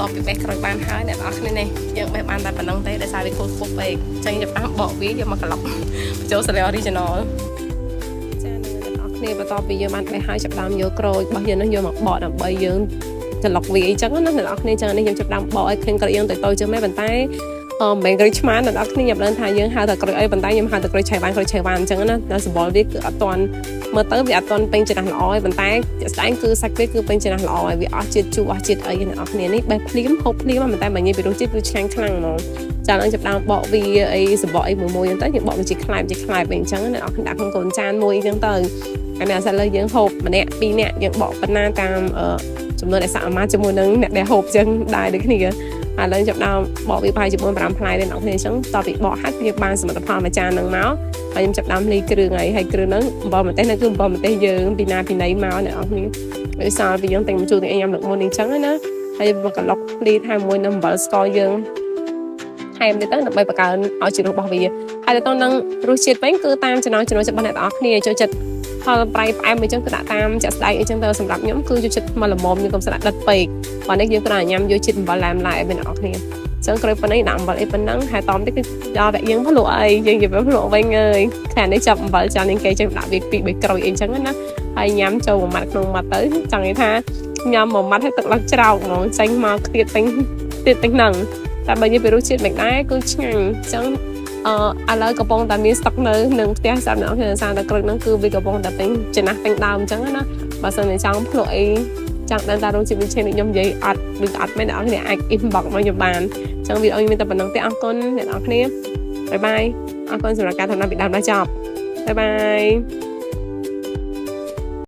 តពីបេះក្រោយបានហើយអ្នកនរគ្នានេះយើងបេះបានតែប៉ុណ្្នឹងទេដោយសារវាខូចខុសពេកអញ្ចឹងចាប់បកវាយកមកក្លុកបញ្ចូល Saleo Original ចា៎អ្នកនរគ្នាបន្ទាប់ពីយើងបានបេះហើយចាប់ដើមយកក្រូចរបស់យើងនោះយកមកបកដើម្បីយើងក្លុកវាអញ្ចឹងណាអ្នកនរគ្នាអញ្ចឹងនេះខ្ញុំចាប់ដើមបកឲ្យឃើញក្រូចយើងទៅចឹងមែនប៉ុន្តែមិនក្រូចឆ្មាអ្នកនរគ្នាខ្ញុំដឹងថាយើងហៅតែក្រូចអីប៉ុន្តែខ្ញុំហៅតែក្រូចឆៃវ៉ាន់អញ្ចឹងណាដល់សម្បល់វាគឺអត់ទាន់មើលទៅវាអត់ទាន់ពេញចំណាស់ល្អទេប៉ុន្តែជាក់ស្ដែងគឺសាច់វាគឺពេញចំណាស់ល្អហើយវាអស់ជាតិជូរអស់ជាតិអីអ្នកនរគ្នានេះបេះភ្លាមហូបភ្លាមប៉ុន្តែបើនិយាយពីរសជាតិគឺឆ្ងាញ់ខ្លាំងហ្មងចា៎ឡើងចាប់ដើមបកវាអីសម្បកអីមួយហ្នឹងទៅយើងបកវាជាខ្លែបអីអញ្ចឹងអ្នកនរគ្នាដាក់ក្នុងកូនចានមួយអញ្ចឹងទៅអានេះអាសាលើយើងហូបម្នាក់ពីរនាក់យើងបកប៉ុណ្ណាតាមចំនួនអ្នកសាក់អាម៉ាជាមួយនឹងអ្នកដែលហូបអញ្ចឹងដែរដូចគ្នាឥឡូវចាប់ដើមបកវាប្រហែលជា 4-5 ផ្លែទេអ្នកគ្នាអញ្ចឹងតពីបកហាត់វាបានសមិទ្ធផលមួយចានហ្នឹងមកហើយខ្ញុំចាប់ដើមលាយគ្រឿងហើយគ្រឿងហ្នឹងអំបិលម្ទេសហ្នឹងគឺអំបិលម្ទេសយើងពីណាពីណីមកអ្នកគ្នាវាសល់ពីយើងតែងជួលទាំងអីញ៉ាំលើកមុនអញ្ចឹងណាហើយមកកន្លុកភ្លីថែមមួយនឹងអំបិលស្ករយើងថែមទៀតទៅដើម្បីបង្កើនឲ្យជាតិរបស់វាហើយទៅនឹងរសជាតិវិញគឺតាមចំណង់ចំណូលចិត្តរបស់អ្នកទាំងអស់គ្នាចូលចិត្តផលប្រៃផ្អែមអីចឹងគឺដាក់តាមចាក់ស្ដែងអីចឹងទៅសម្រាប់ខ្ញុំគឺចូលចិត្តមកល្មមខ្ញុំកុំស្ដាប់ដិតពេកបើនេះយើងគ្រាន់តែញ៉ាំយកជាតិអំបិលឡែមៗឲ្យអ្នកទាំងអស់គ្នាចឹងក្រោយប៉ុណ្ណេះដាក់អំបិលអីប៉ុណ្ណឹងហើយតមតិចគឺដល់តែយើងភ្លក់អីយើងនិយាយភ្លក់វិញហើយខែនេះចាប់អំបិលចាននឹងគេចឹងដាក់វា2 3ក្រូចអីចឹងណាហើយញ៉ាំចូលមួយម៉ាត់ក្នុងម៉ាត់ទៅចង់និយាយថាញ៉ាំមួយម៉ាត់ឲ្យទឹកឡើងច្រោកហ្មងចេញមកគ្រៀតពេញហ្នឹងតែបើនិយាយពីរសជាតិមិនដែរគឺឆ្ងាញ់ចឹងឥឡូវកំពុងតែមានស្តុកនៅនឹងផ្ទះសម្រាប់អ្នកសារតែក្រូចហ្នឹងគឺវាកំពុងតែពេញចំណាស់ពេញដើមអញ្ចឹងណាបើសិនជាចង់ភ្លក់អីចង់ដឹងថារសជាតិវាឆ្ងាញ់ដូចខ្ញុំនិយាយអត់ឬអត់មែនអ្នកនរគ្នាអាច inbox មកខ្ញុំបានអញ្ចឹងវីដេអូនេះមានតែប៉ុណ្្នឹងទេអរគុណអ្នកនរគ្នាបាយបាយអរគុណសម្រាប់ការតាមដានពីដើមដល់ចប់បាយបាយ